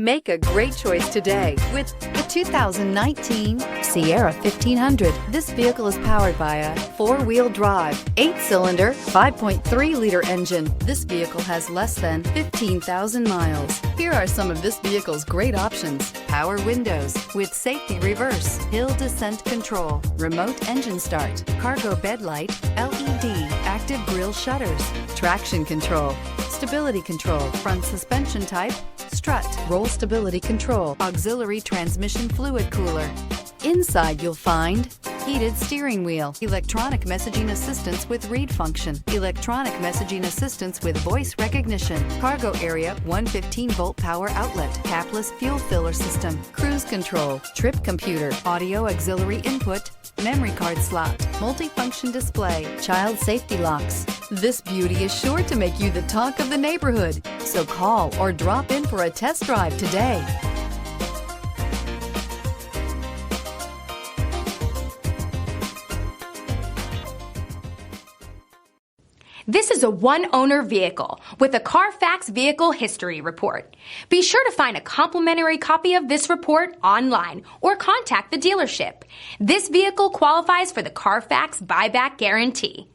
Make a great choice today with the 2019 Sierra 1500. This vehicle is powered by a 4-wheel drive, 8-cylinder, 5.3-liter engine. This vehicle has less than 15,000 miles. Here are some of this vehicle's great options: power windows with safety reverse, hill descent control, remote engine start, cargo bed light, LED, active grille shutters, traction control, stability control, front suspension type, strut, roll stability control, auxiliary transmission fluid cooler. Inside you'll find heated steering wheel, electronic messaging assistance with read function, electronic messaging assistance with voice recognition, cargo area 115-volt power outlet, capless fuel filler system, cruise control, trip computer, audio auxiliary input, memory card slot, multifunction display, child safety locks. This beauty is sure to make you the talk of the neighborhood. So call or drop in for a test drive today. This is a one-owner vehicle with a Carfax Vehicle History Report. Be sure to find a complimentary copy of this report online or contact the dealership. This vehicle qualifies for the Carfax Buyback Guarantee.